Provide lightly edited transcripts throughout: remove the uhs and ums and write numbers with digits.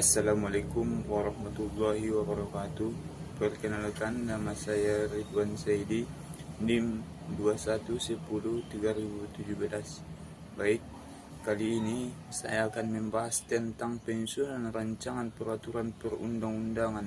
Assalamualaikum warahmatullahi wabarakatuh. Perkenalkan, nama saya Ridwan Saidi, NIM 2110-2017. Baik, kali ini saya akan membahas tentang penyusunan rancangan peraturan perundang-undangan.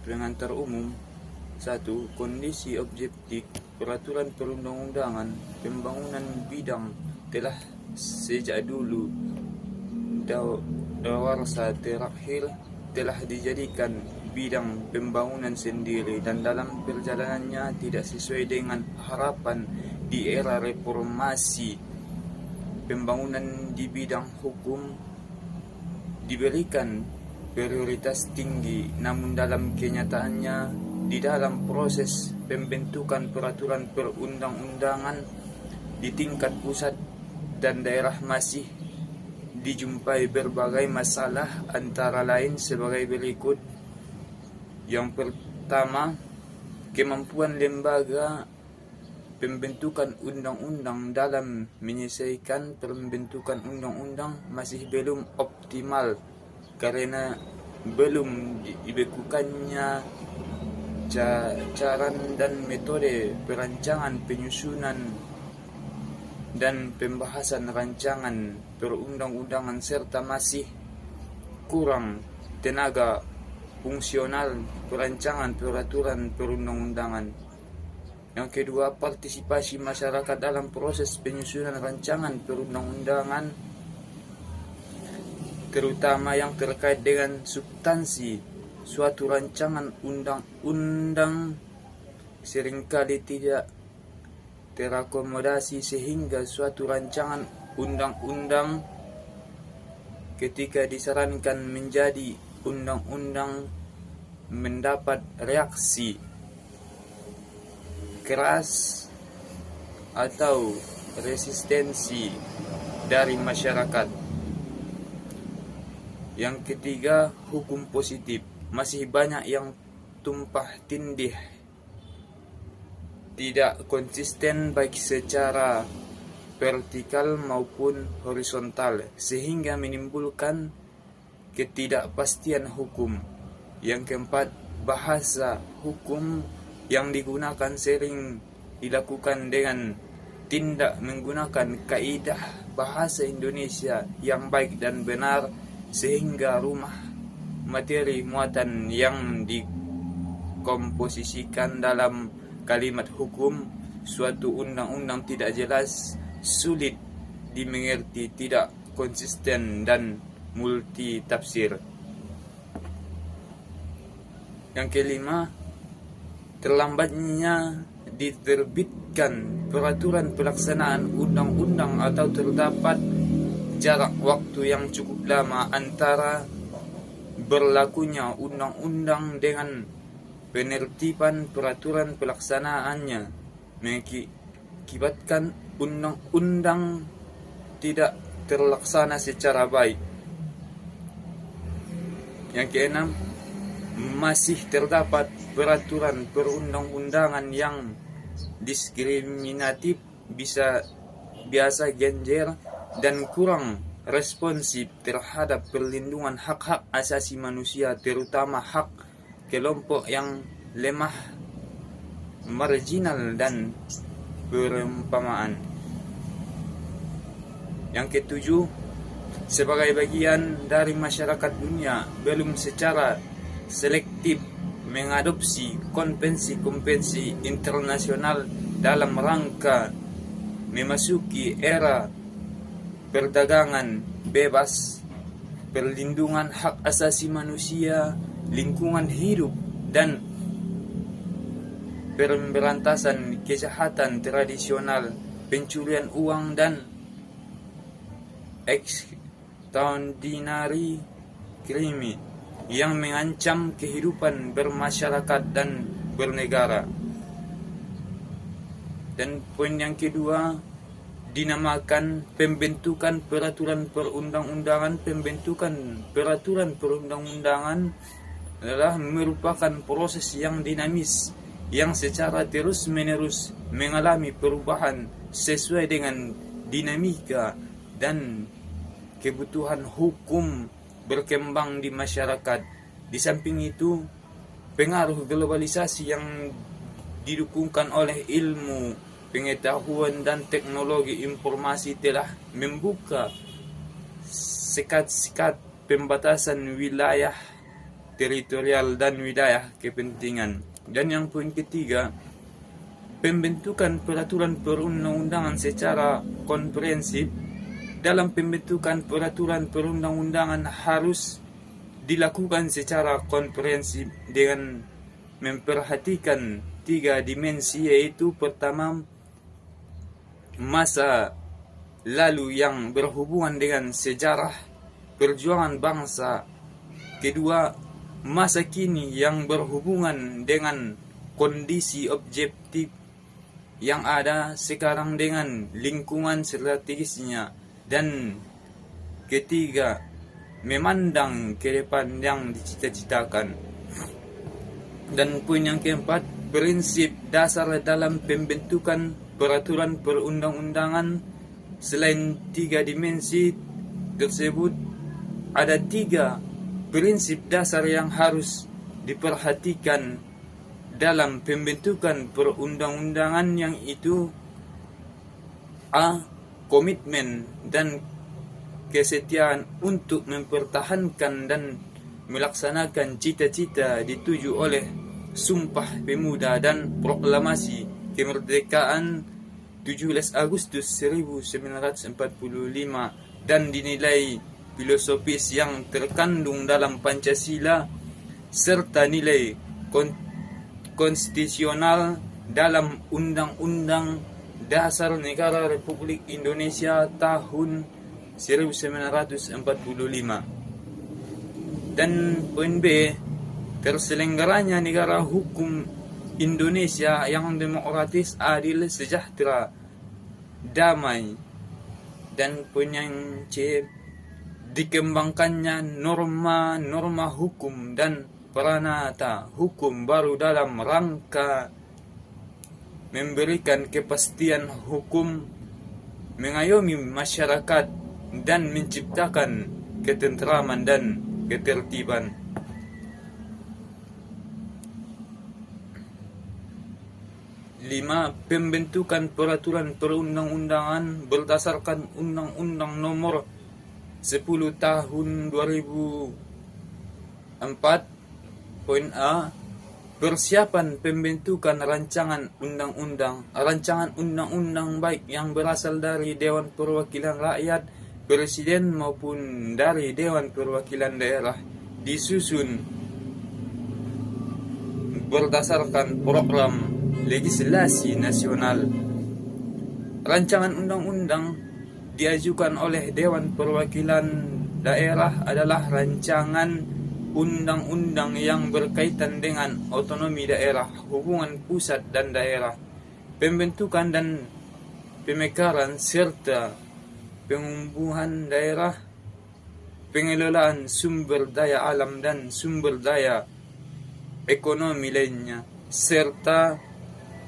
Pengantar umum. 1. Kondisi objektif peraturan perundang-undangan pembangunan bidang telah sejak dulu dawarsa terakhir telah dijadikan bidang pembangunan sendiri dan dalam perjalanannya tidak sesuai dengan harapan di era reformasi. Pembangunan di bidang hukum diberikan prioritas tinggi, namun dalam kenyataannya di dalam proses pembentukan peraturan perundang-undangan di tingkat pusat dan daerah masih dijumpai berbagai masalah, antara lain sebagai berikut. Yang pertama, kemampuan lembaga pembentukan undang-undang dalam menyelesaikan pembentukan undang-undang masih belum optimal karena belum dibekukannya cara dan metode perancangan, penyusunan dan pembahasan rancangan perundang-undangan, serta masih kurang tenaga fungsional perancangan peraturan perundang-undangan. Yang kedua, partisipasi masyarakat dalam proses penyusunan rancangan perundang-undangan, terutama yang terkait dengan substansi suatu rancangan undang-undang, seringkali tidak terakomodasi sehingga suatu rancangan undang-undang ketika disarankan menjadi undang-undang mendapat reaksi keras atau resistensi dari masyarakat. Yang ketiga, hukum positif. Masih banyak yang tumpah tindih, tidak konsisten baik secara vertikal maupun horizontal, sehingga menimbulkan ketidakpastian hukum. Yang keempat, bahasa hukum yang digunakan sering dilakukan dengan tidak menggunakan kaidah bahasa Indonesia yang baik dan benar, sehingga rumah materi muatan yang dikomposisikan dalam kalimat hukum suatu undang-undang tidak jelas, sulit dimengerti, tidak konsisten, dan multi tafsir. Yang kelima, terlambatnya diterbitkan peraturan pelaksanaan undang-undang atau terdapat jarak waktu yang cukup lama antara berlakunya undang-undang dengan penertiban peraturan pelaksanaannya, mengakibatkan undang-undang tidak terlaksana secara baik. Yang keenam, masih terdapat peraturan perundang-undangan yang diskriminatif, biasa genjer, dan kurang responsif terhadap perlindungan hak-hak asasi manusia, terutama hak kelompok yang lemah, marginal, dan perumpamaan. Yang ketujuh, sebagai bagian dari masyarakat dunia belum secara selektif mengadopsi konvensi-konvensi internasional dalam rangka memasuki era perdagangan bebas, perlindungan hak asasi manusia, lingkungan hidup, dan pemberantasan kejahatan tradisional, pencurian uang, dan extraordinary crime yang mengancam kehidupan bermasyarakat dan bernegara. Dan poin yang kedua dinamakan pembentukan peraturan perundang-undangan. Pembentukan peraturan perundang-undangan adalah merupakan proses yang dinamis yang secara terus-menerus mengalami perubahan sesuai dengan dinamika dan kebutuhan hukum berkembang di masyarakat. Di samping itu, pengaruh globalisasi yang didukungkan oleh ilmu, pengetahuan dan teknologi informasi telah membuka sekat-sekat pembatasan wilayah teritorial dan wilayah kepentingan. Dan yang poin ketiga, pembentukan peraturan perundang-undangan secara komprehensif. Dalam pembentukan peraturan perundang-undangan harus dilakukan secara komprehensif dengan memperhatikan 3 dimensi, yaitu pertama, masa lalu yang berhubungan dengan sejarah perjuangan bangsa; kedua, masa kini yang berhubungan dengan kondisi objektif yang ada sekarang dengan lingkungan strategisnya; dan ketiga, memandang ke depan yang dicita-citakan. Dan poin yang keempat, prinsip dasar dalam pembentukan peraturan perundang-undangan. Selain 3 dimensi tersebut, ada 3 prinsip dasar yang harus diperhatikan dalam pembentukan perundang-undangan, yang itu A. Komitmen dan kesetiaan untuk mempertahankan dan melaksanakan cita-cita dituju oleh Sumpah Pemuda dan Proklamasi Kemerdekaan 17 Agustus 1945 dan dinilai filosofis yang terkandung dalam Pancasila serta nilai konstitusional dalam Undang-Undang Dasar Negara Republik Indonesia tahun 1945. Dan poin B, terselenggaranya negara hukum Indonesia yang demokratis, adil, sejahtera, damai. Dan poin yang C, dikembangkannya norma-norma hukum dan peranata hukum baru dalam rangka memberikan kepastian hukum, mengayomi masyarakat, dan menciptakan ketentraman dan ketertiban. 5. Pembentukan peraturan perundang-undangan berdasarkan Undang-Undang Nomor 10 Tahun 2004. Poin A, persiapan pembentukan rancangan undang-undang baik yang berasal dari Dewan Perwakilan Rakyat, Presiden maupun dari Dewan Perwakilan Daerah, disusun berdasarkan program legislasi nasional. Rancangan undang-undang diajukan oleh Dewan Perwakilan Daerah adalah rancangan undang-undang yang berkaitan dengan otonomi daerah, hubungan pusat dan daerah, pembentukan dan pemekaran serta pengembangan daerah, pengelolaan sumber daya alam dan sumber daya ekonomi lainnya, serta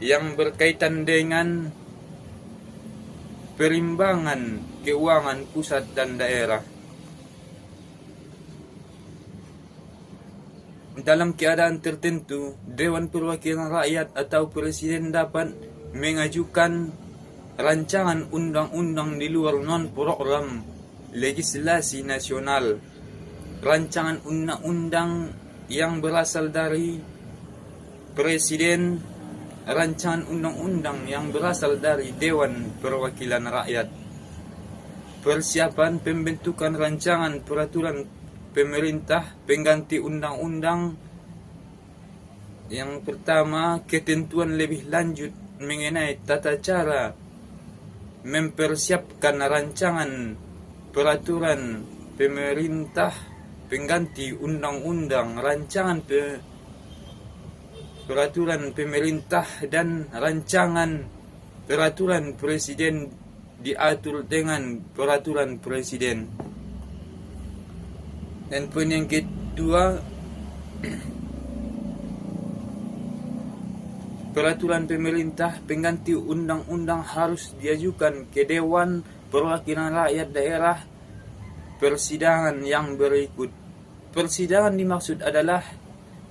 yang berkaitan dengan perimbangan keuangan pusat dan daerah. Dalam keadaan tertentu, Dewan Perwakilan Rakyat atau Presiden dapat mengajukan rancangan undang-undang di luar non-program legislasi nasional. Rancangan undang-undang yang berasal dari Presiden, rancangan undang-undang yang berasal dari Dewan Perwakilan Rakyat. Persiapan pembentukan rancangan peraturan pemerintah pengganti undang-undang. Yang pertama, ketentuan lebih lanjut mengenai tata cara mempersiapkan rancangan peraturan pemerintah pengganti undang-undang, rancangan peraturan pemerintah dan rancangan peraturan presiden diatur dengan peraturan presiden. Dan poin yang kedua, peraturan pemerintah pengganti undang-undang harus diajukan ke Dewan Perwakilan Rakyat Daerah persidangan yang berikut. Persidangan dimaksud adalah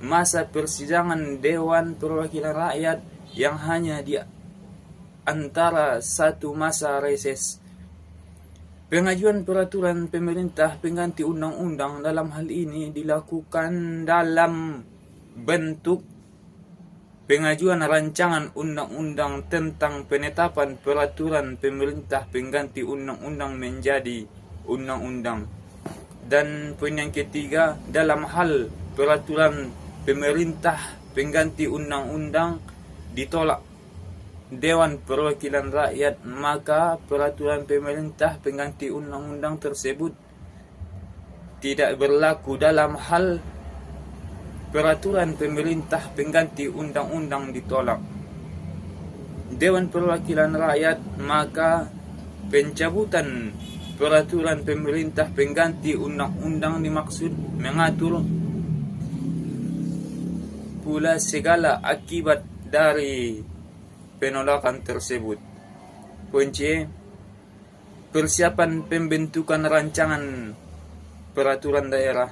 masa persidangan Dewan Perwakilan Rakyat yang hanya di antara satu masa reses. Pengajuan peraturan pemerintah pengganti undang-undang dalam hal ini dilakukan dalam bentuk pengajuan rancangan undang-undang tentang penetapan peraturan pemerintah pengganti undang-undang menjadi undang-undang. Dan poin yang ketiga, dalam hal peraturan pemerintah pengganti undang-undang ditolak Dewan Perwakilan Rakyat, maka peraturan pemerintah pengganti undang-undang tersebut tidak berlaku dalam hal peraturan pemerintah pengganti undang-undang ditolak Dewan Perwakilan Rakyat, maka pencabutan peraturan pemerintah pengganti undang-undang dimaksud mengatur pula segala akibat dari penolakan tersebut. Poin C, persiapan pembentukan rancangan peraturan daerah.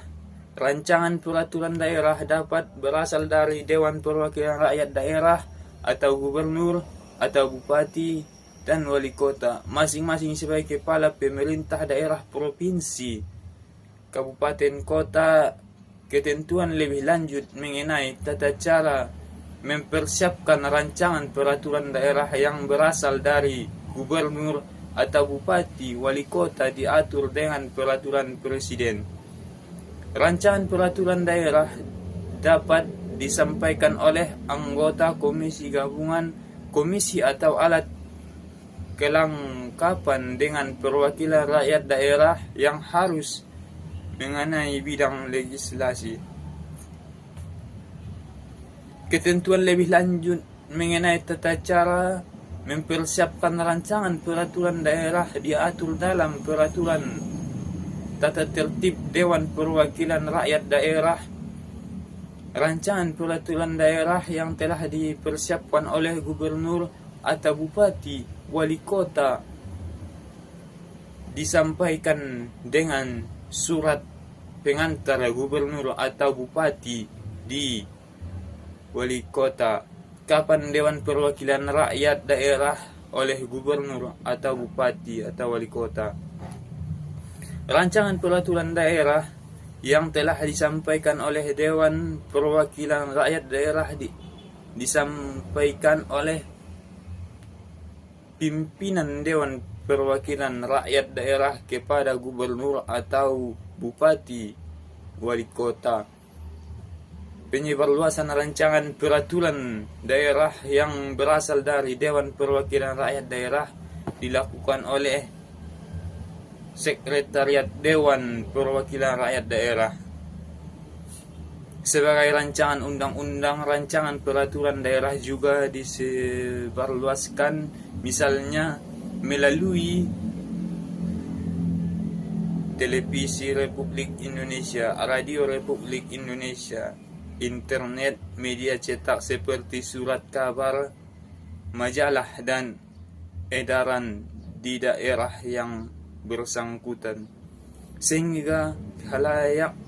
Rancangan peraturan daerah dapat berasal dari Dewan Perwakilan Rakyat Daerah atau gubernur atau bupati dan wali kota, masing-masing sebagai kepala pemerintah daerah provinsi, kabupaten, kota. Ketentuan lebih lanjut mengenai tata cara mempersiapkan rancangan peraturan daerah yang berasal dari gubernur atau bupati, wali kota diatur dengan peraturan presiden. Rancangan peraturan daerah dapat disampaikan oleh anggota komisi gabungan, komisi atau alat kelengkapan dengan perwakilan rakyat daerah yang harus mengenai bidang legislasi. Ketentuan lebih lanjut mengenai tata cara mempersiapkan rancangan peraturan daerah diatur dalam peraturan tata tertib Dewan Perwakilan Rakyat Daerah. Rancangan peraturan daerah yang telah dipersiapkan oleh gubernur atau bupati, wali kota disampaikan dengan surat pengantar gubernur atau bupati di wali kota. Kapan Dewan Perwakilan Rakyat Daerah oleh gubernur atau bupati atau wali kota. Rancangan peraturan daerah yang telah disampaikan oleh Dewan Perwakilan Rakyat Daerah disampaikan oleh pimpinan Dewan Perwakilan Rakyat Daerah kepada gubernur atau bupati, wali kota. Penyebarluasan rancangan peraturan daerah yang berasal dari Dewan Perwakilan Rakyat Daerah dilakukan oleh Sekretariat Dewan Perwakilan Rakyat Daerah. Sebagai rancangan undang-undang, rancangan peraturan daerah juga disebarluaskan misalnya melalui Televisi Republik Indonesia, Radio Republik Indonesia, internet, media cetak seperti surat kabar, majalah, dan edaran di daerah yang bersangkutan, sehingga khalayak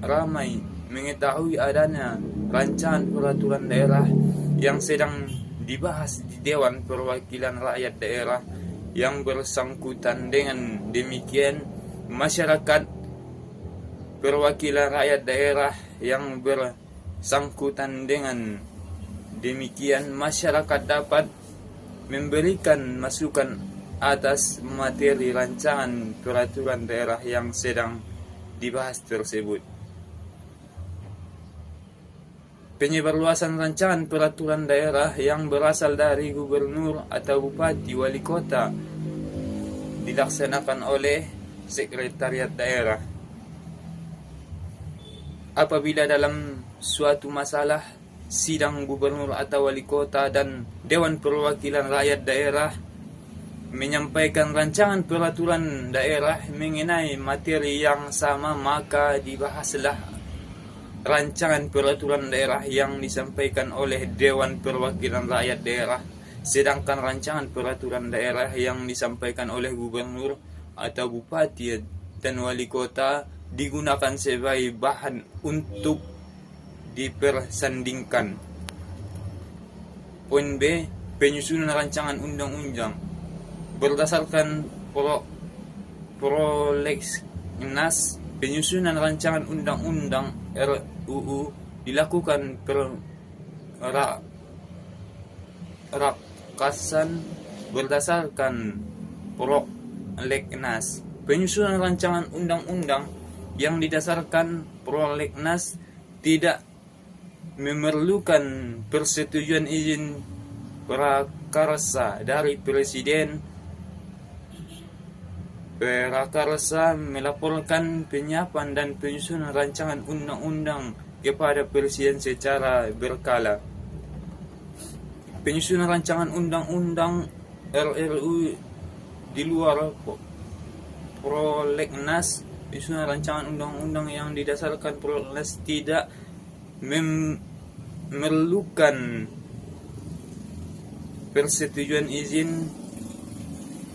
ramai mengetahui adanya rancangan peraturan daerah yang sedang dibahas di Dewan Perwakilan Rakyat Daerah yang bersangkutan. Dengan demikian, masyarakat perwakilan rakyat daerah yang bersangkutan dengan demikian, masyarakat dapat memberikan masukan atas materi rancangan peraturan daerah yang sedang dibahas tersebut. Penyebarluasan rancangan peraturan daerah yang berasal dari gubernur atau bupati, wali kota dilaksanakan oleh Sekretariat Daerah. Apabila dalam suatu masalah sidang gubernur atau wali kota dan Dewan Perwakilan Rakyat Daerah menyampaikan rancangan peraturan daerah mengenai materi yang sama, maka dibahaslah rancangan peraturan daerah yang disampaikan oleh Dewan Perwakilan Rakyat Daerah, sedangkan rancangan peraturan daerah yang disampaikan oleh gubernur atau bupati dan wali kota digunakan sebagai bahan untuk dipersandingkan. Poin B, penyusunan rancangan undang-undang berdasarkan prolegnas. Penyusunan rancangan undang-undang RUU dilakukan rakasan berdasarkan prolegnas. Penyusunan rancangan undang-undang yang didasarkan prolegnas tidak memerlukan persetujuan izin prakarsa dari Presiden. Prakarsa melaporkan penyiapan dan penyusunan rancangan undang-undang kepada Presiden secara berkala. Penyusunan rancangan undang-undang RUU di luar prolegnas. Penyusunan rancangan undang-undang yang didasarkan prolegnas tidak memerlukan persetujuan izin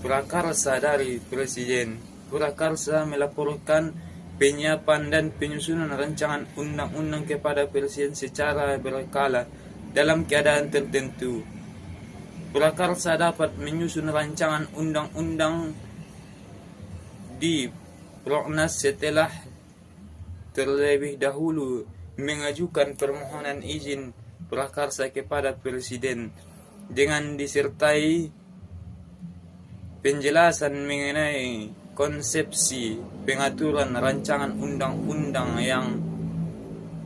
prakarsa dari Presiden. Prakarsa melaporkan penyiapan dan penyusunan rancangan undang-undang kepada Presiden secara berkala dalam keadaan tertentu. Prakarsa dapat menyusun rancangan undang-undang di prolegnas setelah terlebih dahulu mengajukan permohonan izin prakarsa kepada Presiden dengan disertai penjelasan mengenai konsepsi pengaturan rancangan undang-undang yang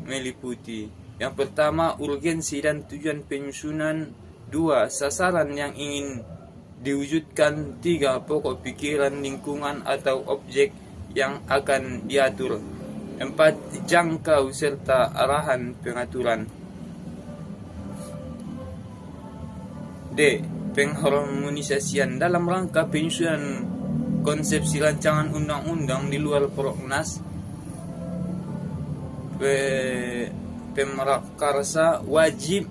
meliputi. Yang pertama, urgensi dan tujuan penyusunan. 2. Sasaran yang ingin diwujudkan. 3. Pokok pikiran lingkungan atau objek yang akan diatur. 4. Jangkau serta arahan pengaturan. D. Pengharmonisasian dalam rangka penyusunan konsepsi rancangan undang-undang di luar prolegnas. Pemrakarsa wajib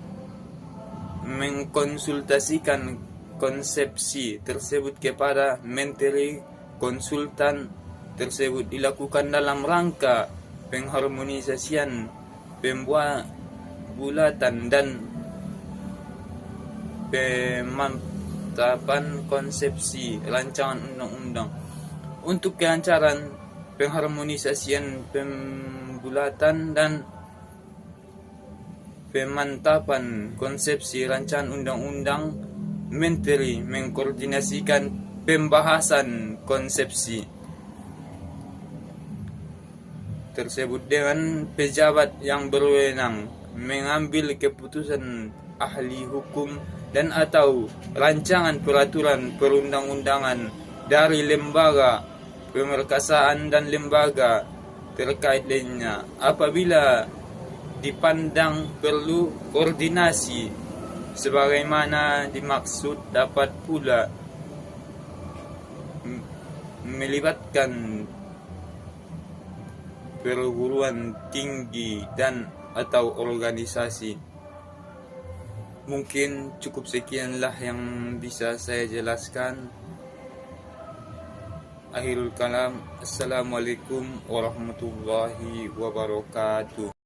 mengkonsultasikan konsepsi tersebut kepada menteri konsultan tersebut. Dilakukan dalam rangka pengharmonisasian, pembulatan dan pemantapan konsepsi rancangan undang-undang. Untuk kelancaran pengharmonisasian, pembulatan dan pemantapan konsepsi rancangan undang-undang, menteri mengkoordinasikan pembahasan konsepsi tersebut dengan pejabat yang berwenang, mengambil keputusan ahli hukum dan atau rancangan peraturan perundang-undangan dari lembaga pemerkasaan dan lembaga terkait lainnya. Apabila dipandang perlu koordinasi sebagaimana dimaksud, dapat pula melibatkan perguruan tinggi dan atau organisasi. Mungkin cukup sekianlah yang bisa saya jelaskan. Akhirul kalam, assalamualaikum warahmatullahi wabarakatuh.